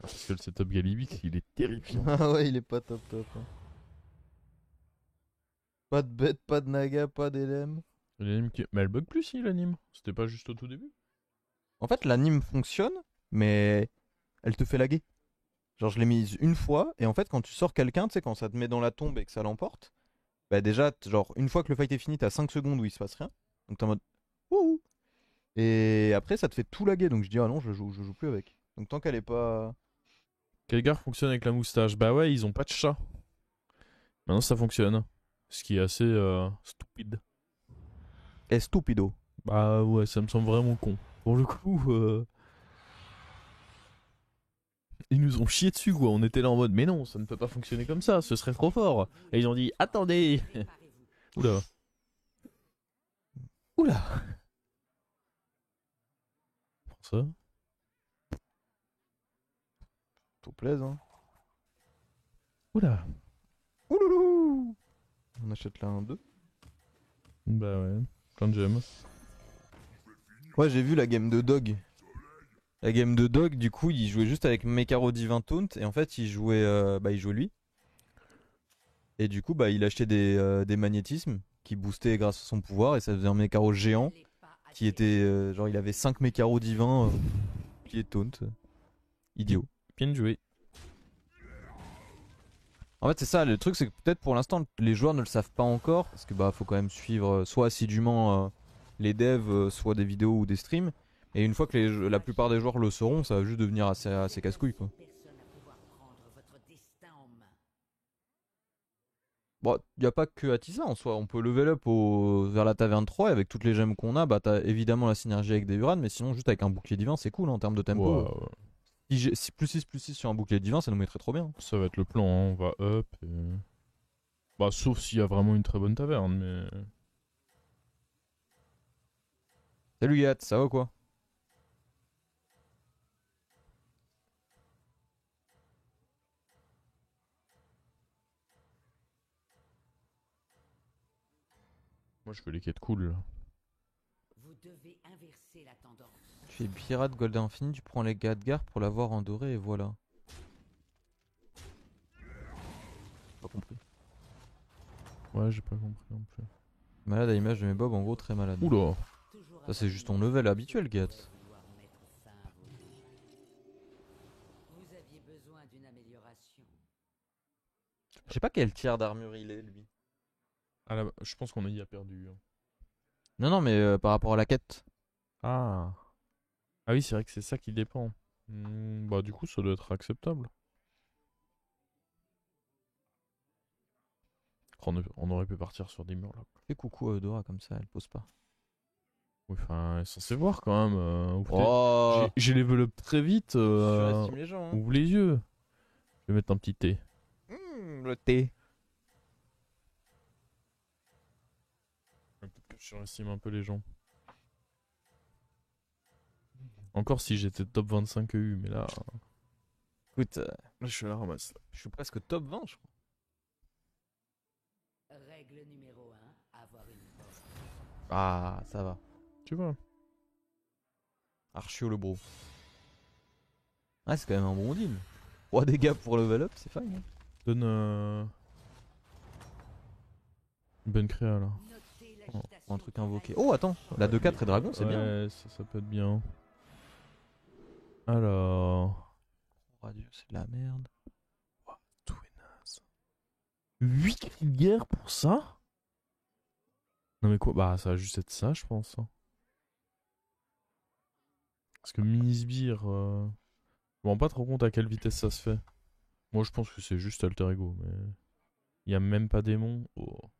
Parce que le setup Galibix, il est terrifiant. Ah ouais, il est pas top top, hein. Pas de bête, pas de naga, pas d'élème. Mais elle bug plus si l'anime. C'était pas juste au tout début. En fait, l'anime fonctionne, mais elle te fait laguer. Genre, je l'ai mise une fois, et en fait, quand tu sors quelqu'un, tu sais, quand ça te met dans la tombe et que ça l'emporte, bah déjà, genre, une fois que le fight est fini, t'as 5 secondes où il se passe rien. Donc t'es en mode wouhou. Et après, ça te fait tout laguer. Donc je dis, ah non, je joue plus avec. Donc tant qu'elle est pas. Kelgar fonctionne avec la moustache. Bah ouais, ils ont pas de chat. Maintenant ça fonctionne. Ce qui est assez stupide. Estupido. Bah ouais, ça me semble vraiment con. Pour le coup, ils nous ont chié dessus quoi. On était là en mode, mais non, ça ne peut pas fonctionner comme ça, ce serait trop fort. Et ils ont dit, attendez. Oula. Oula. Pour ça. Tout plaise, hein. Oula. Ouloulou. On achète là un 2. Bah ouais, plein de gemmes. Ouais, j'ai vu la game de Dog. La game de Dog, du coup, il jouait juste avec Mekaro Divin Taunt. Et en fait, il jouait lui. Et du coup, bah, il achetait des magnétismes qui boostaient grâce à son pouvoir. Et ça faisait un Mekaro géant qui était. Genre, il avait 5 Mekaro divins pliés de Taunt. Idiot. Bien joué. En fait, c'est ça, le truc, c'est que peut-être pour l'instant, les joueurs ne le savent pas encore, parce que bah, faut quand même suivre soit assidûment les devs, soit des vidéos ou des streams. Et une fois que la plupart des joueurs le sauront, ça va juste devenir assez casse-couille, quoi. Bon, y a pas que Atissa en soi, on peut level up vers la taverne 3 et avec toutes les gemmes qu'on a, bah t'as évidemment la synergie avec des Uran, mais sinon juste avec un bouclier divin, c'est cool en termes de tempo. Waouh. Si plus 6 sur un bouclier divin, ça nous mettrait trop bien. Ça va être le plan, hein. On va up. Bah, sauf s'il y a vraiment une très bonne taverne, mais. Salut Yat, ça va quoi? Moi, je veux les quêtes cool. Là. Vous devez inverser la tendance. Tu fais pirate Gold Infini, tu prends les Gadgar pour l'avoir en doré et voilà. Pas compris. Ouais, j'ai pas compris non plus. Malade à l'image de mes bobs, en gros très malade. Oula. Ça c'est juste ton level habituel, Gat. Vous aviez besoin d'une amélioration. Je sais pas quel tiers d'armure il est, lui. Je pense qu'on y a perdu. Hein. Non, non, mais par rapport à la quête. Ah. Ah oui, c'est vrai que c'est ça qui dépend. Bah, du coup, ça doit être acceptable. On aurait pu partir sur des murs là. Fais coucou à Eudora comme ça, elle pose pas. Oui, enfin, elle est censée voir quand même. Oh, J'ai level up très vite. surestime les gens, hein. Ouvre les yeux. Je vais mettre un petit thé. Le thé. Peut-être que je surestime un peu les gens. Encore si j'étais top 25 EU, mais là, Écoute, je suis à la ramasse. je suis presque top 20, je crois. Règle numéro 1, avoir une poche. Ah, ça va. Tu vois. Archio le bro. Ah, c'est quand même un bon deal. 3 dégâts pour level up, c'est fine, hein. Donne une bonne créa là. Notez Oh, l'agitation un truc de la invoqué. ligne. Oh, attends, la 2-4 et dragon, c'est bien. Ouais, ça peut être bien. Alors. Oh, Dieu, c'est de la merde. Tout est naze. 8 cris de guerre pour ça? Non mais quoi? Bah ça va juste être ça je pense. Hein. Parce que Minisbir, je me rends pas trop compte à quelle vitesse ça se fait. Moi je pense que c'est juste Alter Ego, mais... Il y a même pas démon. Oh.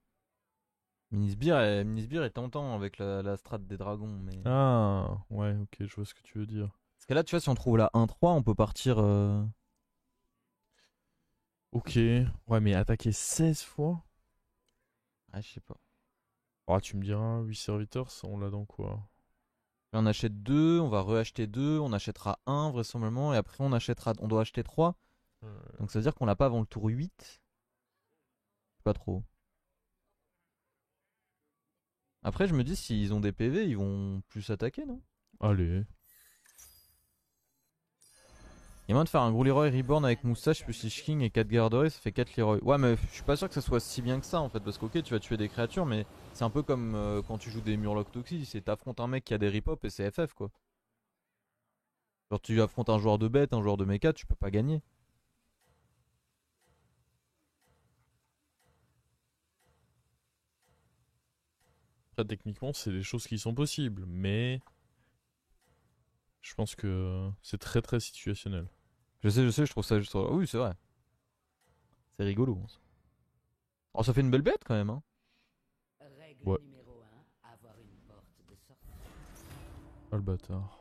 Minisbir est tentant avec la strat des dragons, mais... Ah, ouais, ok, je vois ce que tu veux dire. Parce que là, tu vois, si on trouve la 1-3, on peut partir... Ok, ouais mais attaquer 16 fois? Ah, je sais pas. Ah tu me diras, 8 serviteurs, ça, on l'a dans quoi? Là, on achète 2, on va reacheter 2, on achètera 1 vraisemblablement, et après on doit acheter 3. Donc ça veut dire qu'on l'a pas avant le tour 8. Je sais pas trop. Après, je me dis, s'ils ont des PV, ils vont plus attaquer, non? Allez. Il y a moyen de faire un gros Leroy Reborn avec moustache plus Lich King et 4 guerres dorées, ça fait 4 Leroy. Ouais, mais je suis pas sûr que ça soit si bien que ça en fait, parce qu'ok, tu vas tuer des créatures, mais c'est un peu comme quand tu joues des Murloc Toxis, c'est t'affrontes un mec qui a des rip-hop et c'est FF quoi. Genre tu affrontes un joueur de bête, un joueur de mecha, tu peux pas gagner. Après, techniquement, c'est des choses qui sont possibles, mais je pense que c'est très très situationnel. Je sais, je trouve ça juste. Oui, c'est vrai. C'est rigolo. Oh, ça fait une belle bête quand même, hein. Règle Ouais. numéro 1, avoir une porte de sortie. Ah le bâtard.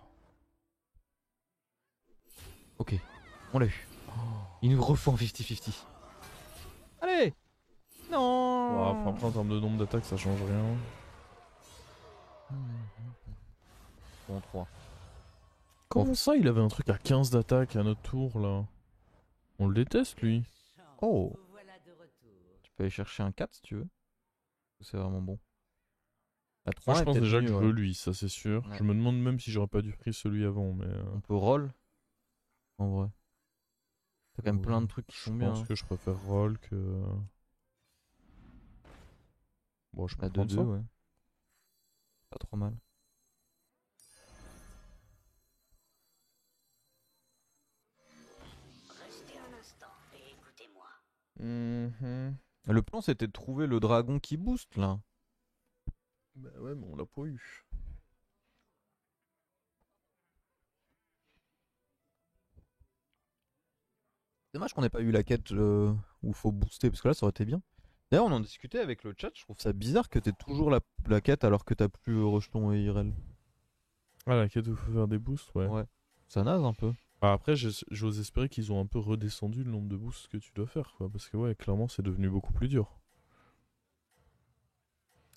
Ok, on l'a eu. Il nous refait en 50-50. Allez. Ouais, Non. après, en termes de nombre d'attaques, ça change rien. Bon, 3. Comment ça, il avait un truc à 15 d'attaque à notre tour là? On le déteste lui. Oh. Vous voilà de retour. Tu peux aller chercher un 4 si tu veux. C'est vraiment bon. La 3 Moi, je est pense peut-être déjà que mieux, je ouais. veux lui, ça c'est sûr. Ouais. Je me demande même si j'aurais pas dû pris celui avant, mais. On peut roll. En vrai. T'as quand même plein de Ouais, trucs qui je sont bien. pense Hein. que je préfère roll que. Bon, je peux La prendre 2-2, ça. ouais. Pas trop mal. Restez un instant et écoutez-moi. Mhm. Le plan c'était de trouver le dragon qui booste là. Bah ouais, mais on l'a pas eu. Dommage qu'on n'ait pas eu la quête où il faut booster, parce que là ça aurait été bien. D'ailleurs, on en discutait avec le chat, je trouve ça bizarre que t'aies toujours la quête alors que t'as plus Rejeton et Irel. Ah, la quête où il faut faire des boosts, ouais. Ouais, ça nase un peu. Bah, après, j'ose espérer qu'ils ont un peu redescendu le nombre de boosts que tu dois faire, quoi. Parce que, ouais, clairement, c'est devenu beaucoup plus dur.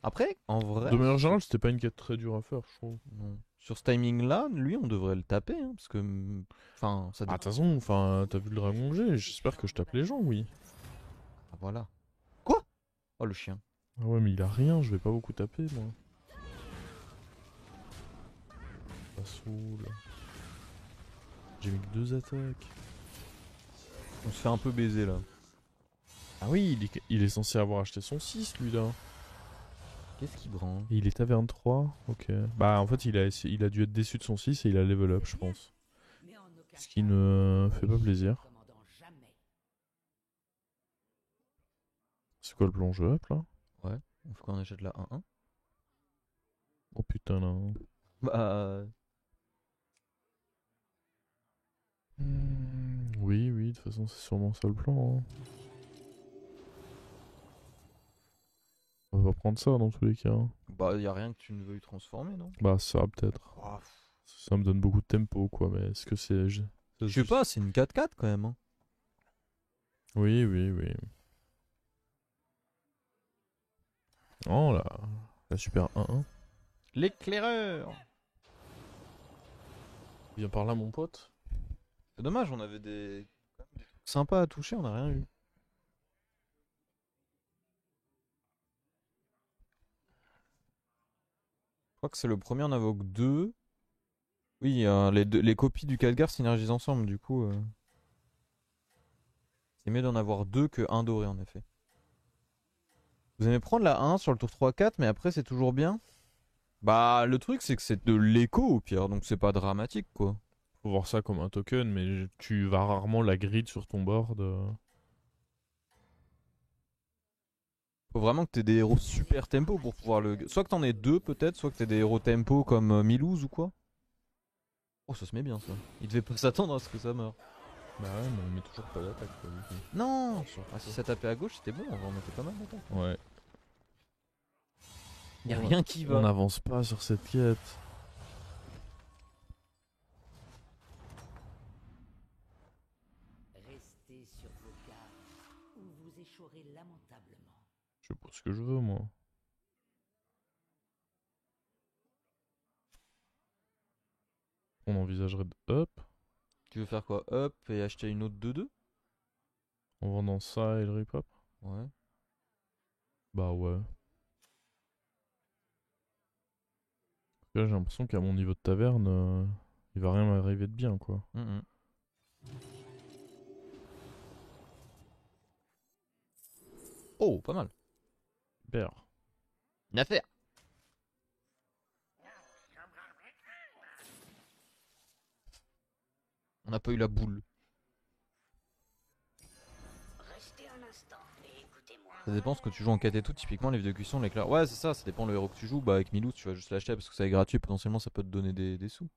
Après, en vrai, De manière générale, c'était pas une quête très dure à faire, je trouve. non. Sur ce timing là, lui on devrait le taper, hein, parce que. Enfin, ça Ah, de dépend. toute façon, enfin, t'as vu le dragon que j'ai, j'espère que je tape les gens, oui. Ah, voilà. Quoi? Oh le chien. Ah ouais, mais il a rien, je vais pas beaucoup taper, moi. Ça saoule. J'ai mis que 2 attaques. On se fait un peu baiser là. Ah oui, il est censé avoir acheté son 6, lui, là. Qu'est-ce qui branle? Et il est taverne 3. Ok. Bah, en fait, il a dû être déçu de son 6 et il a level up, je pense. Mais en aucun Ce qui cas, ne fait pas plaisir. commandant jamais. C'est quoi le plongeur up, là? Ouais, on fait quoi, on achète la 1-1? Oh putain, là. Bah. Oui, oui, de toute façon, c'est sûrement ça le plan. Hein. On va pas prendre ça dans tous les cas. Hein. Bah, y a rien que tu ne veuilles transformer, non? Bah, ça, peut-être. Oh, Ça me donne beaucoup de tempo, quoi, mais est-ce que c'est. je sais pas, c'est une 4-4 quand même. Hein. Oui, oui, oui. Oh là, la super 1-1. L'éclaireur! Viens par là, mon pote. C'est dommage, on avait des trucs sympas à toucher, on a rien eu. Je crois que c'est le premier en invoque 2. Oui, les copies du Khadgar synergisent ensemble, du coup. C'est mieux d'en avoir 2 que un doré en effet. Vous aimez prendre la 1 sur le tour 3-4, mais après c'est toujours bien? Bah, le truc c'est que c'est de l'écho au pire, donc c'est pas dramatique quoi. Faut voir ça comme un token, mais tu vas rarement la grid sur ton board. Faut vraiment que t'aies des héros super tempo pour pouvoir le. Soit que t'en aies 2 peut-être, soit que t'aies des héros tempo comme Milouz ou quoi. Oh, ça se met bien ça. Il devait pas s'attendre à ce que ça meure. Bah ouais, mais on met toujours pas d'attaque, quoi, du coup. Non! Ah, si ça tapait à gauche, c'était bon, on va en mettre pas mal d'attaques. Ouais. Y'a Ouais. rien qui va. On n'avance pas sur cette quête. Restez sur vos gardes ou vous échouerez lamentablement. Je sais pas ce que je veux, moi. On envisagerait de up Tu veux faire quoi? Up et acheter une autre 2-2? en vendant ça et le rip-up. Ouais. Bah ouais. Là, j'ai l'impression qu'à mon niveau de taverne, il va rien m'arriver de bien, quoi. Mhm. Oh, pas mal. Super. Une affaire. On n'a pas eu la boule. Restez un instant et écoutez-moi. Ça dépend ce que tu joues en 4 et tout. Typiquement, les livres de cuisson, l'éclair. Ouais, c'est ça. Ça dépend le héros que tu joues. Bah, avec Milou, tu vas juste l'acheter parce que ça est gratuit. Potentiellement, ça peut te donner des sous.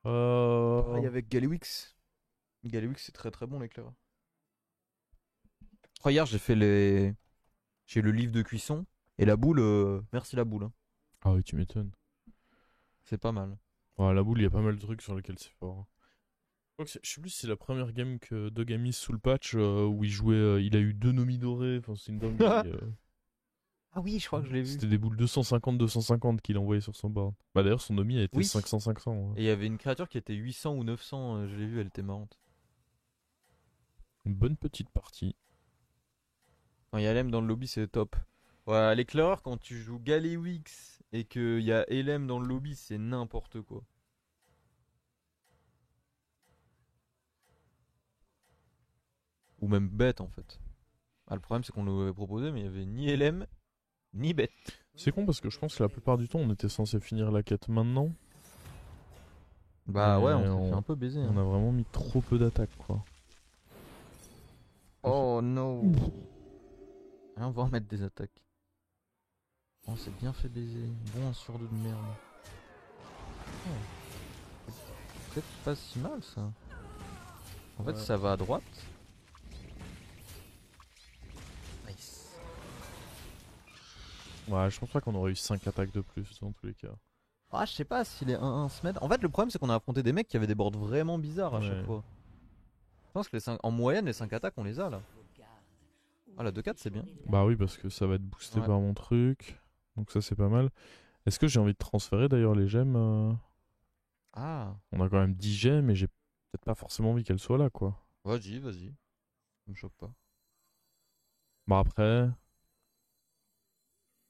Pareil avec Galewix. Galewix, c'est très très bon l'éclair. Oh, hier, j'ai fait les. J'ai le livre de cuisson. Et la boule, merci la boule, hein. Ah oui, tu m'étonnes. C'est pas mal. Ouais, la boule, il y a pas mal de trucs sur lesquels c'est fort. Je sais plus si c'est la première game que Doug a mise sous le patch où il jouait. Il a eu 2 nomis dorés. Enfin, c'est une dinguerie. Ah oui, je crois que je l'ai vu. C'était des boules 250-250 qu'il envoyait sur son board. Bah d'ailleurs, son nomi a été Oui. 500-500. Et il y avait une créature qui était 800 ou 900, je l'ai vu, elle était marrante. Une bonne petite partie. Quand il y a LM dans le lobby, c'est top. Ouais, l'éclaireur, quand tu joues Galewix et qu'il y a LM dans le lobby, c'est n'importe quoi. Ou même bête en fait. Ah, le problème, c'est qu'on nous avait proposé, mais il y avait ni LM, ni bête. C'est con parce que je pense que la plupart du temps, on était censé finir la quête maintenant. Bah Mais ouais, on s'est fait un peu baiser. On Hein. a vraiment mis trop peu d'attaques, quoi. Oh no. Ah, on va en mettre des attaques. On s'est bien fait baiser. Bon, un sur deux de merde. Oh. C'est peut-être pas si mal ça. En fait, Ouais. ça va à droite. Nice. Ouais, je pense pas qu'on aurait eu 5 attaques de plus dans tous les cas. Ah, je sais pas si les 1-1 se mettent. En fait, le problème, c'est qu'on a affronté des mecs qui avaient des boards vraiment bizarres à chaque Ouais. fois. Je pense que en moyenne, les 5 attaques, on les a là. Ah, la 2-4, c'est bien. Bah oui, parce que ça va être boosté Ouais. par mon truc. Donc ça, c'est pas mal. Est-ce que j'ai envie de transférer d'ailleurs les gemmes Ah, On a quand même 10 gemmes et j'ai peut-être pas forcément envie qu'elles soient là, quoi. vas-y, vas-y. Ça me choque pas. Bah après,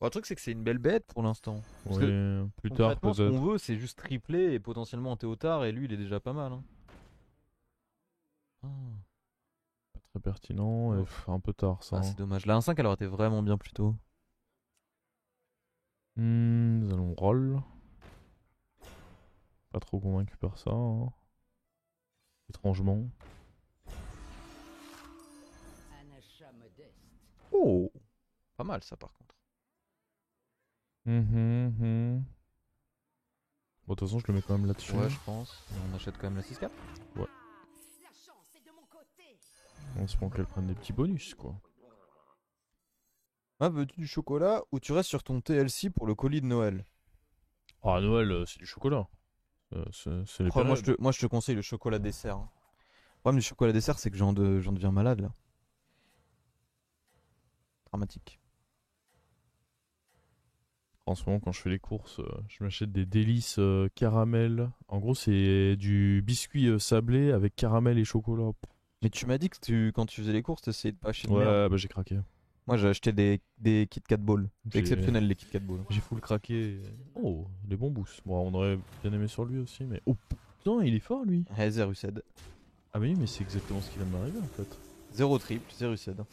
Bon, le truc, c'est que c'est une belle bête pour l'instant. Parce oui, que plus tard concrètement, ce peut-être. qu'on veut, c'est juste tripler et potentiellement un Théotard, et lui, il est déjà pas mal. Hein. Ah. Pas très pertinent et Oh. un peu tard ça. Ah, c'est dommage. La 1-5, elle aurait été vraiment bien plus tôt. Nous allons roll. Pas trop convaincu par ça. Hein. Étrangement. Un achat modeste. Oh, pas mal ça par contre. Mhm. Bon, de toute façon, je le mets quand même là-dessus. Ouais, je pense. Mais on achète quand même la 6-4. La chance est de mon côté. On se prend qu'elle prenne des petits bonus, quoi. Ah, veux-tu du chocolat ou tu restes sur ton TLC pour le colis de Noël? Ah, à Noël, c'est du chocolat. C'est les Oh, périodes. moi, je te conseille le chocolat dessert. Hein. Le problème du chocolat dessert, c'est que j'en deviens malade là. Dramatique. En ce moment, quand je fais les courses, je m'achète des délices caramel. En gros, c'est du biscuit sablé avec caramel et chocolat. Mais tu m'as dit que quand tu faisais les courses, t'essayais de pas acheter de Ouais, merde. bah j'ai craqué. Moi, j'ai acheté des Kit Kat Balls. C'est J'ai- exceptionnel les Kit Kat Balls. J'ai full craqué. Oh, les bons boosts. Bon, on aurait bien aimé sur lui aussi, mais. Oh putain, il est fort lui. Ouais, Zerused. Ah, mais oui, mais c'est exactement ce qui vient de m'arriver en fait. 0 triple, Zerused.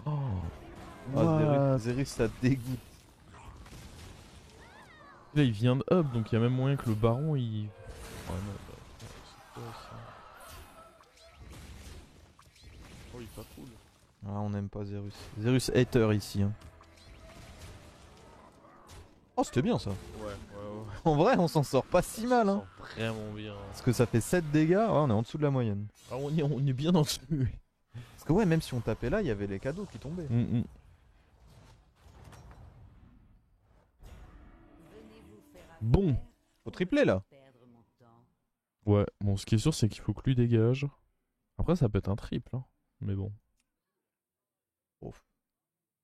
Oh, Ah, what Zerus, ça dégoûte. Là, il vient de up, donc il y a même moyen que le baron il. Oh non, bah, c'est quoi ça? Oh, il est pas cool. Ah, on n'aime pas Zerus. Zerus hater ici. Hein. Oh, c'était bien ça. Ouais. En vrai, on s'en sort pas si mal. Hein. Vraiment bien. Parce que ça fait 7 dégâts. Ouais, on est en dessous de la moyenne. Ah, on est bien en dessous. Parce que ouais, même si on tapait là, il y avait les cadeaux qui tombaient. Venez vous faire Bon. affaire Faut tripler là. perdre mon temps. Ouais, bon, ce qui est sûr, c'est qu'il faut que lui dégage. Après, ça peut être un triple, hein. Mais bon. Ouf.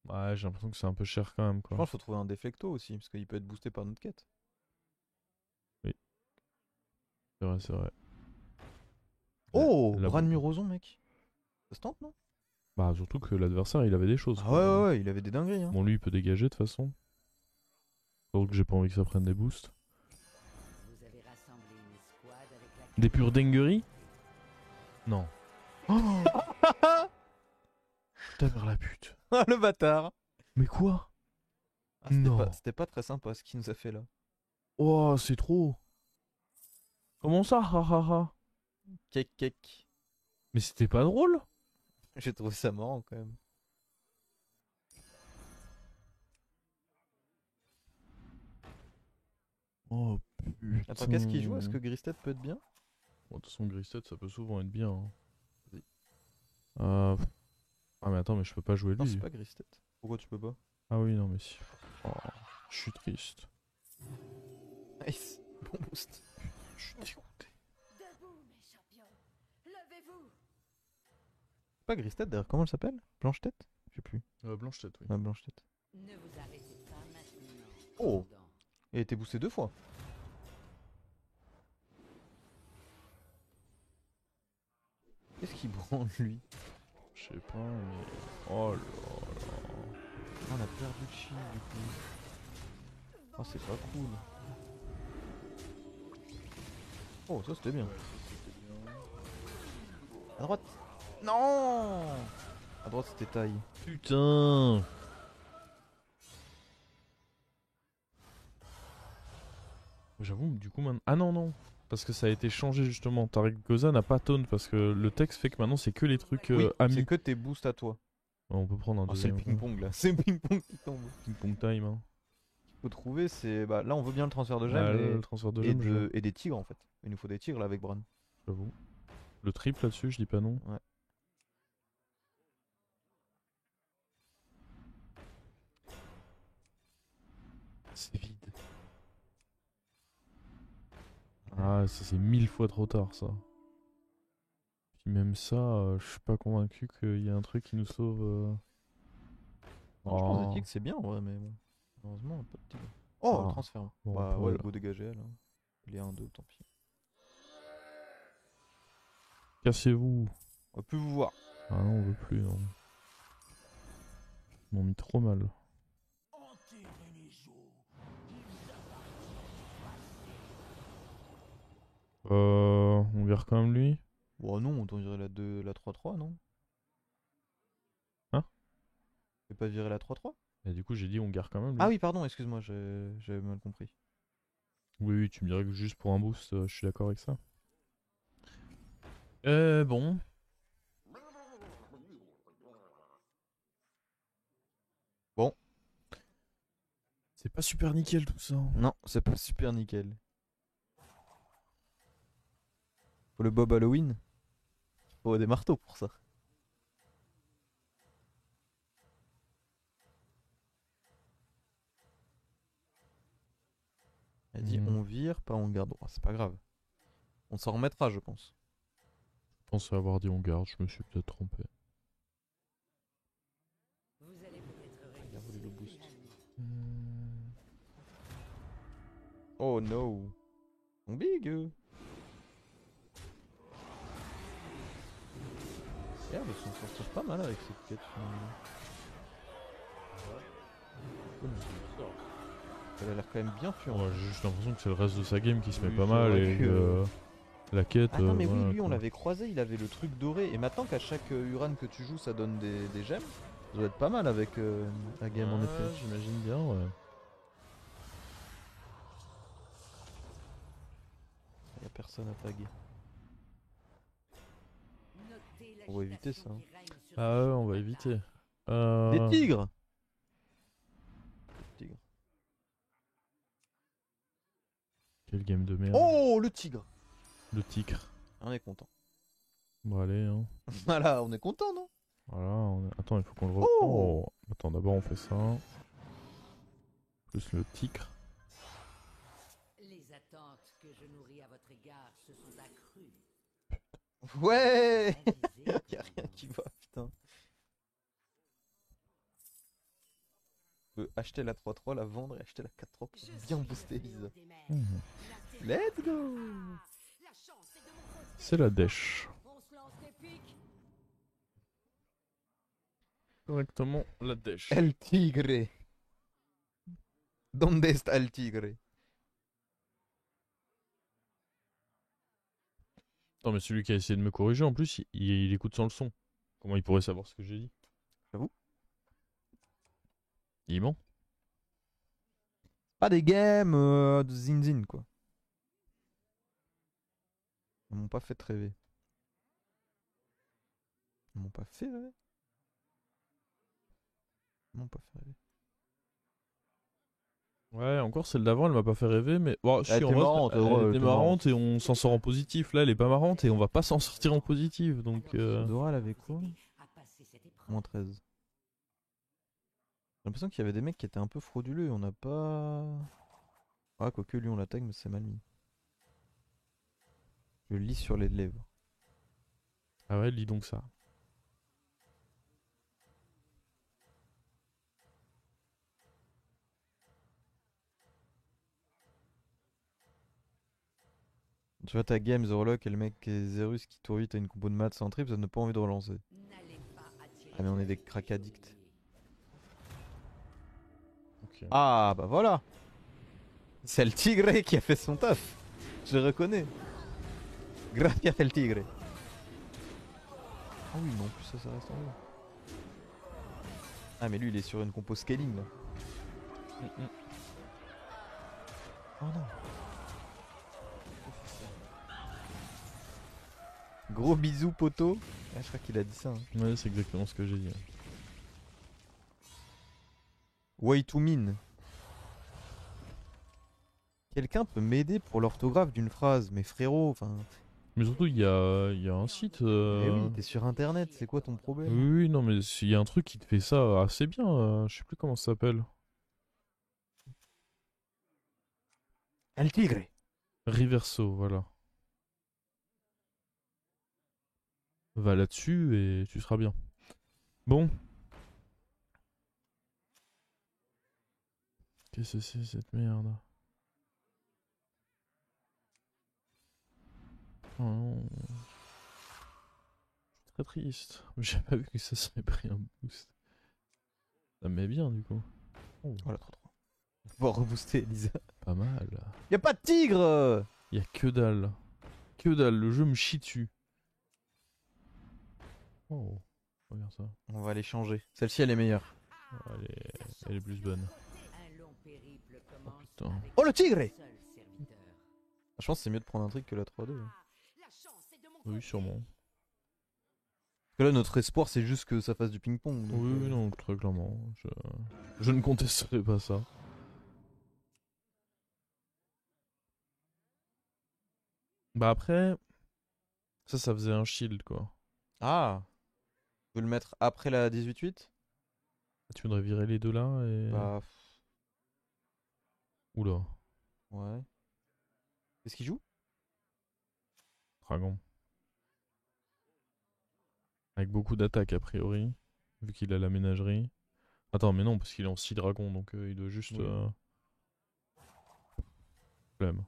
Ouais, j'ai l'impression que c'est un peu cher quand même, Je quoi. pense qu'il faut trouver un déflecto aussi. Parce qu'il peut être boosté par notre quête. C'est vrai, c'est vrai. Oh, la- bras de Muroson, mec. Ça se tente, non? Bah, surtout que l'adversaire, il avait des choses. Ah quoi. ouais, ouais, ouais, il avait des dingueries. Hein. Bon, lui, il peut dégager de toute façon. Donc, j'ai pas envie que ça prenne des boosts. Vous avez rassemblé une escouade avec Des pures dingueries? Non. Oh ta mère la pute. Ah, le bâtard. Mais quoi? Ah, Non. c'était pas très sympa ce qu'il nous a fait là. Oh, c'est trop. Comment ça, ha ha ha? Cake cake. Mais c'était pas drôle? J'ai trouvé ça marrant quand même. Oh putain. Attends, qu'est-ce qu'il joue? Est-ce que Gristed peut être bien? Bon, de toute façon, Gristed, ça peut souvent être bien. Hein. Vas-y. Ah, mais attends, mais je peux pas jouer Non, lui. c'est pas Gristed. Pourquoi tu peux pas? Ah oui, non, mais si. Oh, je suis triste. Nice. Bon boost. Je suis dégoûté. Debout, mes champions. Levez-vous. C'est pas Gristed d'ailleurs, comment elle s'appelle? Blanche-Tête? Je sais plus. Blanche-Tête, oui. Ouais, Blanche-Tête. Ne vous arrêtez pas maintenant. Oh. Tendance. Il a été boosté 2 fois. Qu'est-ce qu'il branle lui? Je sais pas, mais. Oh là là. Ah, on a perdu le chi du coup. Oh, c'est pas cool. Oh, ça c'était bien. À droite. Non. À droite c'était taille. Putain. J'avoue, du coup, maintenant. Ah non, non. Parce que ça a été changé justement. Tarek Goza n'a pas taunt parce que le texte fait que maintenant c'est que les trucs Oui, amis. c'est que tes boosts à toi. On peut prendre un Oh, c'est le deuxième. ping-pong là. C'est le ping-pong qui tombe. Ping-pong time. Hein. Faut trouver, c'est. Bah là on veut bien le transfert de Ah, gemmes le transfert de gemmes, et des tigres en fait. Il nous faut des tigres là avec Bran. j'avoue. Le triple là-dessus, je dis pas non. Ouais. C'est vide. Ah, ça c'est 1000 fois trop tard ça. Puis même ça, je suis pas convaincu qu'il y a un truc qui nous sauve. Non, je pense que Oh. des tigres c'est bien en vrai, mais bon. Heureusement, on a pas de tigres. Oh, Ah. le transfert. Bon, Bah on ouais, peut- go dégager elle. Hein. Il est 1-2, tant pis. Cassez-vous. On va plus vous voir. Ah non, on veut plus, non. Ils m'ont mis trop mal. On vire quand même lui. Bon non, on virer la 2, la 3-3, non? Hein? Tu veux pas virer la 3-3? Et du coup, j'ai dit on garde quand même lui. Ah oui, pardon, excuse-moi, j'avais mal compris. Oui, oui, tu me dirais que juste pour un boost, je suis d'accord avec ça. Bon. Bon. C'est pas super nickel tout ça. Non, c'est pas super nickel. Faut le Bob Halloween. Faut des marteaux pour ça. Elle dit Mhm. on vire, pas on garde. Oh, c'est pas grave. On s'en remettra, je pense. Je pensais avoir dit on garde, je me suis peut-être trompé. Vous allez peut-être Il a volé le réussir boost. finalement. Oh no. On big. Merde, ils s'en sortent pas mal avec cette quête finalement. Elle a l'air quand même bien puante. Ouais, j'ai juste l'impression que c'est le reste de sa game qui se met Oui, pas c'est mal vrai et que- que la quête. Attends, mais voilà, oui, lui on quoi. l'avait croisé, il avait le truc doré. Et maintenant qu'à chaque Uran que tu joues ça donne des gemmes, ça doit être pas mal avec la game en Ouais, effet. j'imagine bien, ouais. Y'a personne à taguer. Notez On va éviter ça, l'agitation hein. qui règne sur Ah ce ouais, champ on va de éviter. bataille. Des tigres. Des tigres. Quel game de merde. Oh, le tigre. Le tigre. On est content. Bon, allez, hein. Voilà, on est content, non? Voilà, attends, il faut qu'on le Oh. Attends, d'abord on fait ça. Plus le tigre. Les attentes que je nourris à votre égard se sont accrues. Ouais. Avisez Y'a rien comment. qui va, putain. On peut acheter la 3-3, la vendre et acheter la 4-3 pour Je bien suis booster le Lisa. héros des mers. Mhm. La Let's go. La chance est de mon côté. C'est la dèche. On se lance des pics. Correctement, la dèche. El tigre. ¿Dónde está el tigre? Non, mais celui qui a essayé de me corriger, en plus, il écoute sans le son. Comment il pourrait savoir ce que j'ai dit? J'avoue. Il ment. Pas des games de Zinzin, quoi. Ils m'ont pas fait rêver. Ils m'ont pas fait rêver. Ils m'ont pas fait rêver. Ouais, encore celle d'avant, elle m'a pas fait rêver, mais bon, Elle si, en était vrai, marrante, elle ouais, elle était était marrante et on s'en sort en positif. Là, elle est pas marrante et on va pas s'en sortir en positif, donc. Dora, elle avait quoi? À passer cette épreuve. Moins 13. J'ai l'impression qu'il y avait des mecs qui étaient un peu frauduleux. On n'a pas. Ah, quoique lui, on l'attaque, mais c'est mal mis. Je lis sur les lèvres. Ah ouais, lis donc ça. Tu vois ta game, Zorlock et le mec qui est Zerus qui tourne vite à une combo de maths sans trip, ça n'a pas envie de relancer. N'allez pas attirer Ah, mais on est des l'œil crack addicts. Ok. Ah, bah voilà! C'est le tigre qui a fait son taf! Je le reconnais! Gracias el tigre! Ah oui, mais en plus ça reste en haut. Ah, mais lui il est sur une compo scaling là. Oh non! Gros bisous poto! Ah, je crois qu'il a dit ça. Hein. Ouais, c'est exactement ce que j'ai dit. Way to mean. Quelqu'un peut m'aider pour l'orthographe d'une phrase, mais frérot, enfin. Mais surtout, il y a un site. Eh oui, t'es sur internet, c'est quoi ton problème? Oui, oui, non, mais il y a un truc qui te fait ça assez bien. Je sais plus comment ça s'appelle. El tigre! Reverso, voilà. Va là-dessus et tu seras bien. Bon. Qu'est-ce que c'est cette merde? Oh non. Je suis très triste. J'ai pas vu que ça serait pris un boost. Ça me met bien du coup. Oh, Voilà, trop trop. On va pouvoir rebooster Elisa. pas mal. Y'a pas de tigre! Y a que dalle. Que dalle, le jeu me chie dessus. Oh, regarde ça. On va les changer. Celle-ci elle est meilleure. Elle est plus bonne. Un long périple commence putain. avec Oh, le tigre! un seul serviteur. Je pense que c'est mieux de prendre un truc que la 3-2. Hein. La chance est de mon Oui, côté. sûrement. Parce que là, notre espoir, c'est juste que ça fasse du ping-pong. donc, Oui, oui, non, très clairement. Je ne contesterai pas ça. Bah après, ça faisait un shield quoi. Ah! Tu veux le mettre après la 18-8? Tu voudrais virer les deux là et. Bah. Oula, Ouais. Qu'est-ce qu'il joue? dragon. Avec beaucoup d'attaques a priori, vu qu'il a la ménagerie. Attends, mais non, parce qu'il est en 6 dragons, donc il doit juste. Oui. Flemme.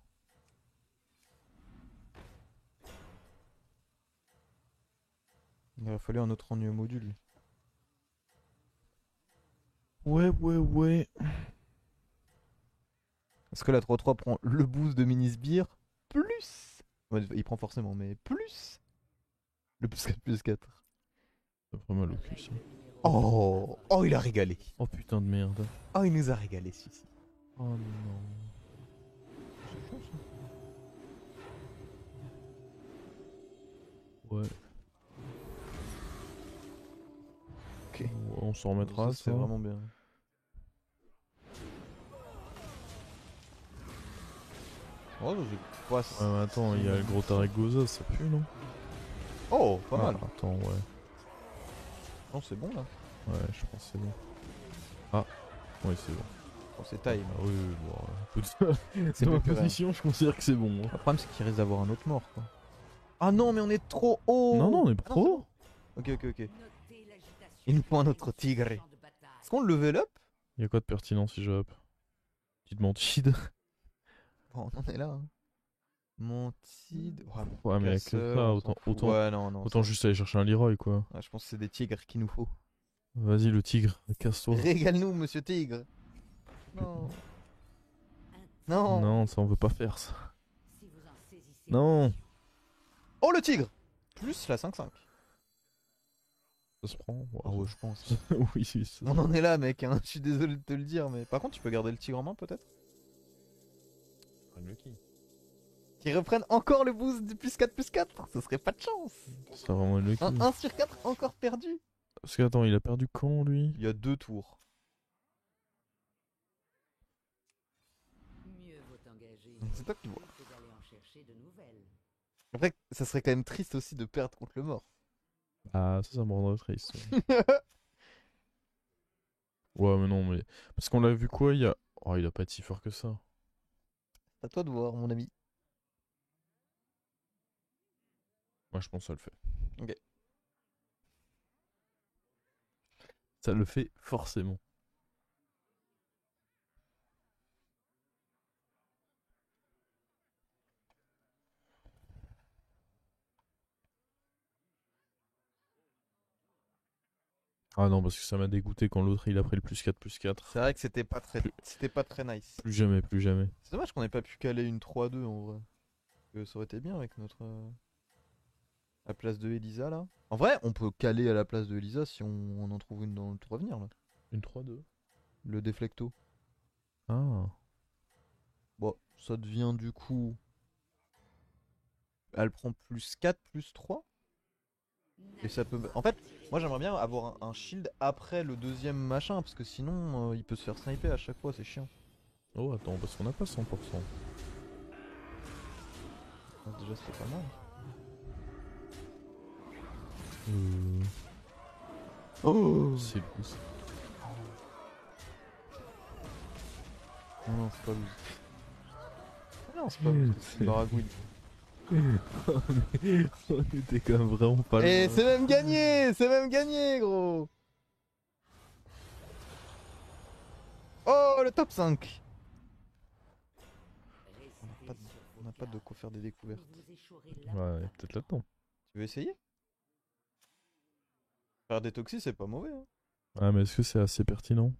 Il aurait fallu un autre ennui module. Ouais. Est-ce que la 3-3 prend le boost de Minisbir plus? Ouais, il prend forcément, mais plus le plus 4 plus 4. Ça ferait mal au cul ça. Oh! Oh, il a régalé! Oh putain de merde. Oh, il nous a régalé celui-ci. Oh non. Ouais. Ok. On s'en remettra, Ça, c'est vraiment bien. Oh, j'ai pas. Ouais, mais attends, il y a le gros Tarek Goza, ça pue, non? Oh, pas mal. Attends, ouais. Non, c'est bon là. Ouais, je pense que c'est bon. Ah, oui, c'est bon. Oh, c'est time. Ah oui, bon, C'est dans ma mieux que rien. position, je considère que c'est bon. hein. Le problème, c'est qu'il risque d'avoir un autre mort quoi. Ah non, mais on est trop haut! Non, non, on est pas Ah trop c'est haut. bon. Ok. Notez l'agitation Il nous faut un autre des tigre. champs de bataille. Est-ce qu'on le level up? Il y a quoi de pertinent si je up? Petite mentide. Bon, on en est là. Hein. Montide. Ouais, mais avec casseur, ça, on s'en fout. autant Ouais, non, non. autant juste aller chercher un Leroy, quoi. Ouais, je pense que c'est des tigres qu'il nous faut. Vas-y, le tigre, casse-toi. Régale-nous, monsieur tigre. Non. Non. Non, ça, on veut pas faire ça. Si vous en saisissez Non. Oh le tigre! Plus la 5-5. Ça se prend. Ah ouais, je pense. Oui, oui, ça. On en est là, mec. Hein. Je suis désolé de te le dire, mais par contre, tu peux garder le tigre en main, peut-être? Qui reprennent encore le boost de +4/+4. Ce serait pas de chance. Ça serait vraiment le Un 1 sur 4 encore perdu. Parce que attends, il a perdu quand lui? Il y a 2 tours. Mieux vaut t'engager C'est toi qui vois. que d'aller en chercher de nouvelles. Après, ça serait quand même triste aussi de perdre contre le mort. Ah, ça me rendrait triste. Ouais, mais non, mais. Parce qu'on l'a vu quoi, il y a. Oh, il a pas été si fort que ça. C'est à toi de voir, mon ami. Moi, je pense que ça le fait. Ok. Ça le fait forcément. Ah non, parce que ça m'a dégoûté quand l'autre il a pris le +4/+4. C'est vrai que c'était pas très nice. Plus jamais, plus jamais. C'est dommage qu'on ait pas pu caler une 3-2 en vrai. Parce que ça aurait été bien avec notre. La place de Elisa là. En vrai, on peut caler à la place de Elisa si on en trouve une dans le tour à venir là. Une 3-2. Le déflecto. Ah. Bon, ça devient du coup. Elle prend +4/+3. Et ça peut. En fait, moi j'aimerais bien avoir un shield après le deuxième machin. Parce que sinon, il peut se faire sniper à chaque fois, c'est chiant. Oh, attends, parce qu'on n'a pas 100%. Donc, déjà, c'est pas mal. Oh C'est beau ça. Non, non, c'est pas loose. Non, c'est pas loose. C'est une baragouine. On était quand même vraiment pas Et loin. c'est même gagné! C'est même gagné, gros! Oh, le top 5! On n'a pas de quoi faire des découvertes. Ouais, peut-être là-dedans. Tu veux essayer? Faire des toxis, c'est pas mauvais, hein. Ah, mais est-ce que c'est assez pertinent?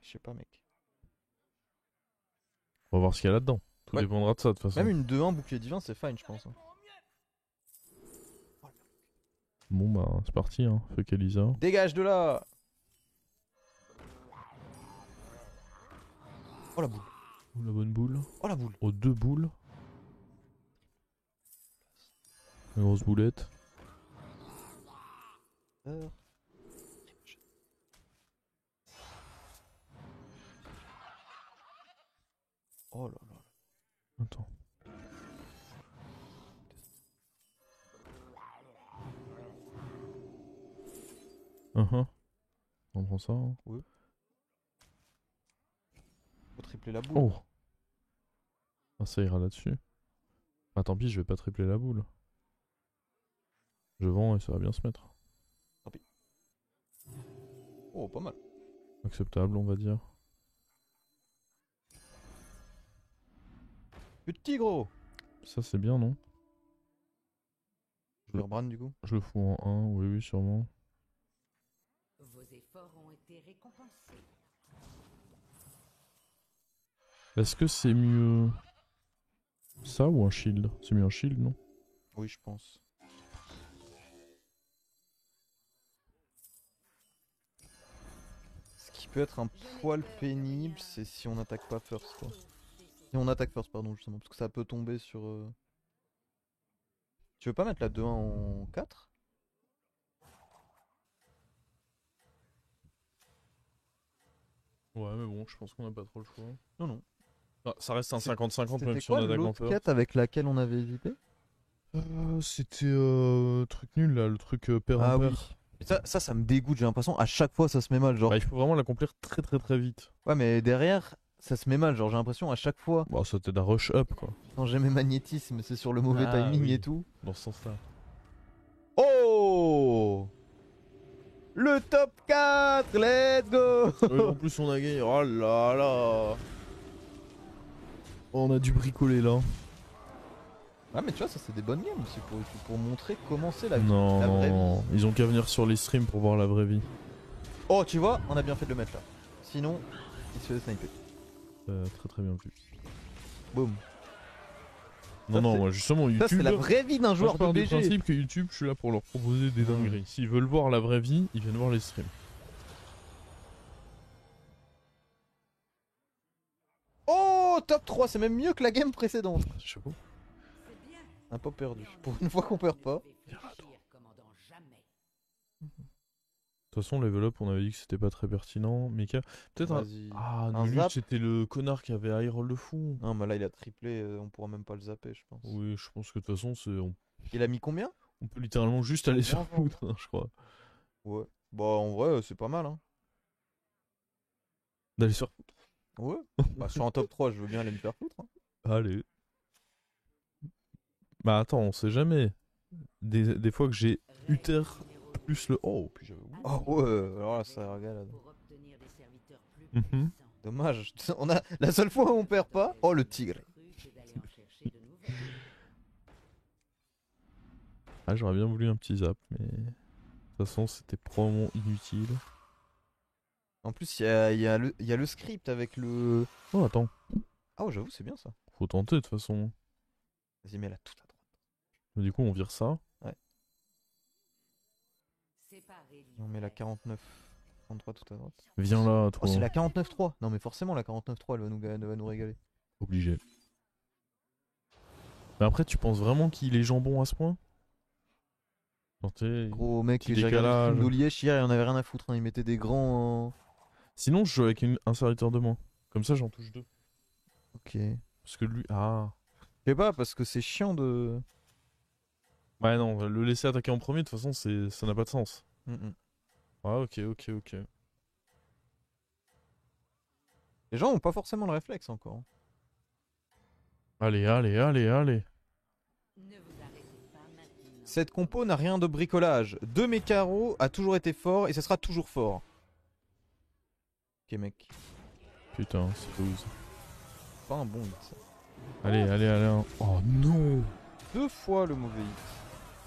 Je sais pas, mec. On va voir ce qu'il y a là-dedans. Tout Ouais. dépendra de ça de toute façon. Même une 2-1 bouclier divin, c'est fine, je pense. Hein. Bon bah, c'est parti, hein. Fuck Elisa. Dégage de là! Oh la boule! Oh, la bonne boule. Oh la boule! Oh, 2 boules. Une grosse boulette. Oh là là. Attends. On prend ça. Hein. Faut tripler la boule. Oh. Ah, ça ira là-dessus. Ah, tant pis, je vais pas tripler la boule. Je vends et ça va bien se mettre. Tant pis. Oh, pas mal. Acceptable, on va dire. Petit gros! Ça, c'est bien, non? Je le rebrand du coup. Je le fous en 1, oui, oui, sûrement. Vos efforts ont été récompensés. Est-ce que c'est mieux ça ou un shield? C'est mieux un shield, non? Oui, je pense. Ce qui peut être un poil pénible, c'est si on attaque pas first, quoi. Si on attaque first, pardon, justement, parce que ça peut tomber sur... Tu veux pas mettre la 2-1 en 4? Ouais, mais bon, je pense qu'on a pas trop le choix. Non, non. Ah, ça reste un C'est- 50-50 même C'était si on quoi attaque en l'autre first. quête avec laquelle on avait hésité? C'était truc nul là, le truc père Ah impair. oui. Et ça me dégoûte, j'ai l'impression, à chaque fois ça se met mal, genre. Bah, il faut vraiment l'accomplir très très très vite. Ouais, mais derrière, ça se met mal, genre j'ai l'impression à chaque fois, Bon, ça t'aide à rush up quoi, quand j'ai mes magnétismes, c'est sur le mauvais Ah, timing oui. et tout. dans ce sens-là. Oh! Le top 4, let's go! En plus, on a gagné. Oh là là! On a dû bricoler là. Ah mais tu vois, ça c'est des bonnes games aussi pour montrer comment c'est la vie. Non, la vraie non, vie. ils ont qu'à venir sur les streams pour voir la vraie vie. Oh, tu vois, on a bien fait de le mettre là. Sinon, il se fait sniper. Très très bien vu. Boum. Non, non, moi justement, Ça, YouTube. c'est la vraie vie d'un Moi, joueur je de pars du BG. principe que YouTube, je suis là pour leur proposer des dingueries. S'ils veulent voir la vraie vie, ils viennent voir les streams. Oh, top 3, c'est même mieux que la game précédente. Chapeau. C'est bien. Un pas perdu. Pour une fois qu'on perd pas. Je vais fléchir, commandant, jamais. De toute façon, level up, on avait dit que c'était pas très pertinent. Mika, peut-être un. Vas-y. Ah, Un lui, zap. c'était le connard qui avait high roll le fou. Non, mais là, il a triplé. On pourra même pas le zapper, je pense. Oui, je pense que de toute façon, Il a mis combien? on peut littéralement juste aller se Bien faire foutre, hein, je crois. Ouais. Bah, en vrai, c'est pas mal, hein. D'aller se faire foutre. Ouais. Bah, sur un top 3, je veux bien aller me faire foutre, hein. Allez. Bah attends, on sait jamais. Des fois que j'ai Uther plus le. Oh, puis j'avais oublié. Oh, ouais. Alors là, ça regarde. Pour obtenir des serviteurs plus Mhm. puissants. Dommage. On a la seule fois où on perd pas. Oh, le tigre. Cru que d'aller en chercher de nouvelles. Ah, j'aurais bien voulu un petit zap, mais. De toute façon, c'était probablement inutile. En plus, il y a le script avec le. Oh, attends. Ah, oh, j'avoue, c'est bien ça. Faut tenter de toute façon. Vas-y, mets-la tout à droite. Mais du coup, on vire ça. Séparez On met la 49. 33 tout à droite. Viens là, Oh, toi. c'est la 49.3. Non, mais forcément, la 49.3, elle va nous régaler. Obligé. Mais après, tu penses vraiment qu'il est jambon à ce point? Genre, t'es- Gros mec, Petit j'ai regardé le décalage. film d'Olièche hier, il en avait rien à foutre, hein. Il mettait des grands. Sinon, je joue avec un serviteur de moins. Comme ça, j'en touche deux. Ok. Je Parce que lui. Ah. sais pas, parce que c'est chiant de. Ouais, non, le laisser attaquer en premier, de toute façon, ça n'a pas de sens. Mm. Ah, ok, ok, ok. Les gens ont pas forcément le réflexe encore, hein. Allez, allez, allez, allez. Ne vous arrêtez pas maintenant. Cette compo n'a rien de bricolage. 2 mécaros a toujours été fort et ça sera toujours fort. Ok, mec. Putain, c'est loose. Pas un bon hit, ça. Allez, allez, allez. Oh non! 2 fois le mauvais hit.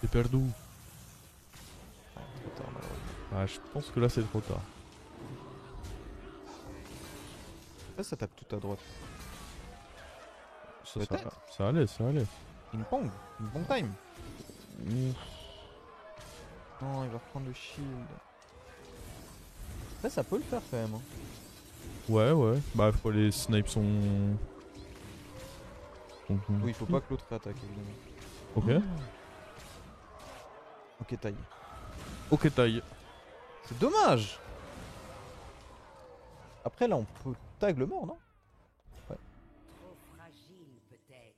J'ai perdu. Trop tard, malheureusement. Ah, je pense que là, c'est trop tard. Après, ça tape tout à droite. Ça, Peut-être. ça allait, ça allait. Ping pong. Ping pong time. Ouf. Non, il va reprendre le shield. Après, ça peut le faire quand même, hein. Ouais, ouais. Bah, faut aller snipe son. Oui, il faut pas que l'autre attaque, évidemment. Ok. Ok, taille. Ok, taille. C'est dommage. Après, là, on peut tag le mort, non? Trop fragile, peut-être.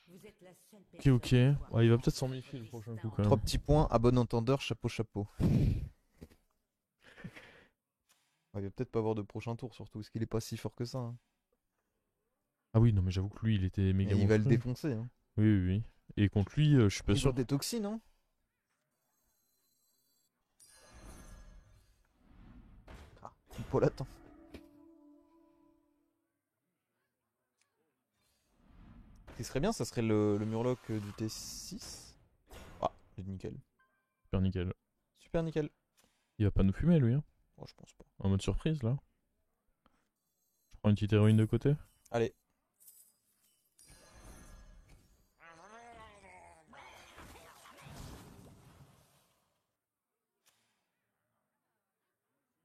Vous êtes la seule Ok, personne ok. à pouvoir Ouais, il va peut-être s'en méfier le prochain coup quand 3 même. petits points, à bon entendeur, chapeau, chapeau. Ouais, il va peut-être pas avoir de prochain tour, surtout, parce qu'il est pas si fort que ça, hein. Ah oui, non, mais j'avoue que lui, il était Et méga il va le monstrueux. défoncer, hein. Oui, oui, oui. Et contre lui, je suis pas Il sûr. faut des toxines, hein. Ah, Paul attend. Ce qui serait bien, ça serait le murloc du T6. Ah, j'ai nickel. Super nickel. Super nickel. Il va pas nous fumer, lui, hein. Oh, je pense pas. En mode surprise, là. Je prends une petite héroïne de côté. Allez.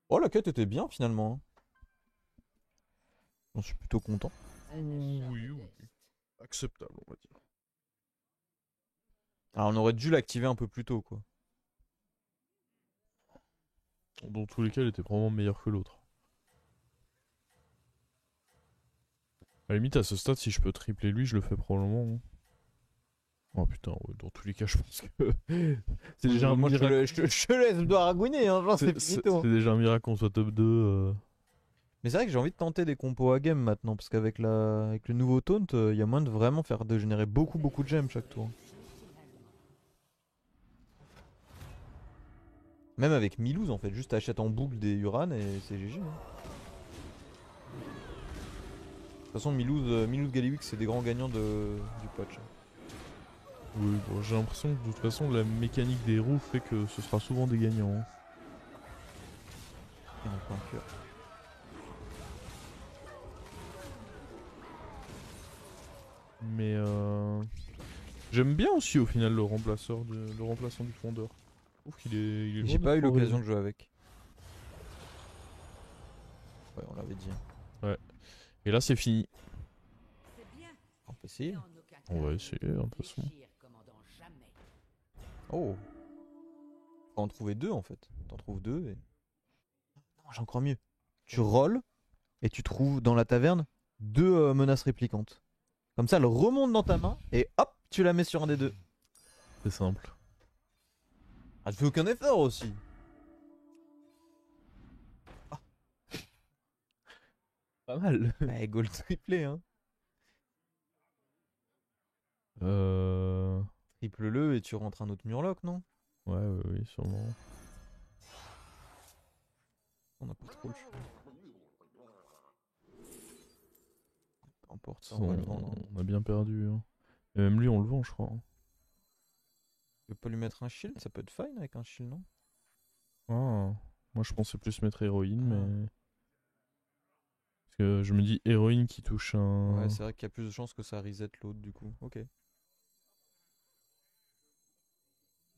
Oh, la quête était bien finalement, hein. J'en suis plutôt content. Oui, oui. Acceptable, on va dire. Alors, on aurait dû l'activer un peu plus tôt, quoi. Dans tous les cas, il était probablement meilleur que l'autre. À la limite, à ce stade, si je peux tripler lui, je le fais probablement, hein. Oh putain, ouais, dans tous les cas, je pense que c'est déjà un Moi, miracle. je te laisse le doigt ragouiner, hein. Genre, c'est finito, hein. C'est déjà un miracle qu'on soit top 2. Mais c'est vrai que j'ai envie de tenter des compos à game maintenant, parce qu'avec avec le nouveau taunt, il y a moyen de vraiment faire de générer beaucoup de gemmes chaque tour. Même avec Milouz en fait, juste achète en boucle des Uran et c'est GG, hein. De toute façon, Milouz Galiwix, c'est des grands gagnants du patch. Oui, bon, j'ai l'impression que de toute façon, la mécanique des roues fait que ce sera souvent des gagnants, hein. Et donc un cœur. Mais j'aime bien aussi au final le remplaçant du fondeur. Je trouve il est J'ai lourd pas eu d'être l'occasion envolé. de jouer avec. Ouais, on l'avait dit. Et là c'est fini. C'est bien, On peut essayer. mais en aucun cas On va ne essayer, hein, de toute façon. réfléchir, commandant, jamais. Oh. Faut en trouver deux en fait. T'en trouves deux et. Non, j'ai encore mieux. Tu rolls et tu trouves dans la taverne deux menaces réplicantes. Comme ça, elle remonte dans ta main et hop, tu la mets sur un des deux. C'est simple. Ah, tu fais aucun effort aussi. Pas mal. Ouais, gold triplé, hein. euh... Triple-le et tu rentres un autre murloc, non? Ouais, oui, sûrement. On n'a pas trop le choix. Peu importe ça, On, on va le vendre. Hein. on a bien perdu. Hein. Et même lui, on le vend, je crois. Hein. Tu veux pas lui mettre un shield? Ça peut être fine avec un shield, non? Ah, moi, je pensais plus mettre héroïne, Ah. mais. Parce que je me dis héroïne qui touche un. Ouais, c'est vrai qu'il y a plus de chances que ça reset l'autre du coup. Ok.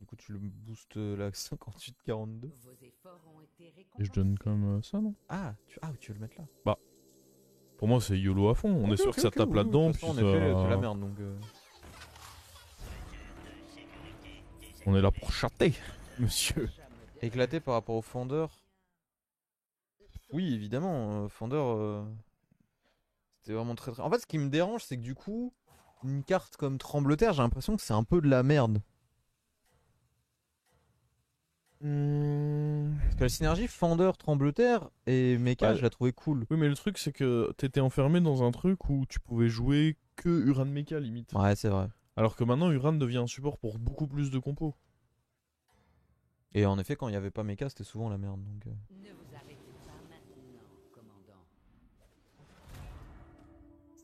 Du coup, tu le boostes la 58-42. Vos efforts ont été Et je récompensés. donne comme ça, non? Ah, tu veux le mettre là? Pour moi, c'est YOLO à fond. On est sûr que ça tape oui, là-dedans. de toute Puis façon, en effet, ça- c'est la merde donc. On est là pour chatter, monsieur. Éclaté par rapport au Fendeur. Oui, évidemment, Fendeur. C'était vraiment très très. En fait, ce qui me dérange, c'est que du coup, une carte comme Trembleterre, j'ai l'impression que c'est un peu de la merde. Parce que la synergie Fendeur, Trembleterre et Mecha, Ouais. je la trouvais cool. Oui, mais le truc, c'est que t'étais enfermé dans un truc où tu pouvais jouer que Uran Mecha, limite. Ouais, c'est vrai. Alors que maintenant, Uran devient un support pour beaucoup plus de compos. Et en effet, quand il n'y avait pas Mecha, c'était souvent la merde. Donc, Ne vous arrêtez pas maintenant, commandant.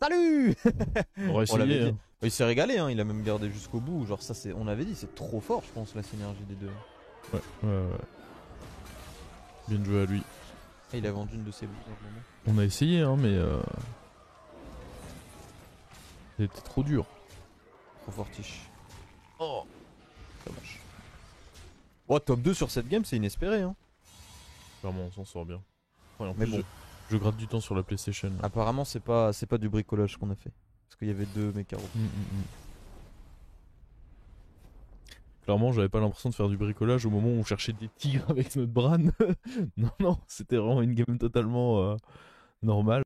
Salut. On va On l'avait essayer. dit. Il s'est régalé, hein, il a même gardé jusqu'au bout. Genre, ça, c'est, on avait dit, c'est trop fort, je pense, la synergie des deux. Ouais, ouais. Bien joué à lui. Et il a vendu une de ses boules à un moment. On a essayé, hein, mais. C'était trop dur. Trop fortiche. Oh. Dommage. Oh, top 2 sur cette game, c'est inespéré. Hein. Clairement, on s'en sort bien. Ouais, en Mais plus, bon. je gratte du temps sur la PlayStation. là. Apparemment, c'est pas du bricolage qu'on a fait. Parce qu'il y avait deux mécaros. Clairement, j'avais pas l'impression de faire du bricolage au moment où on cherchait des tigres avec notre Bran. Non, non, c'était vraiment une game totalement normale.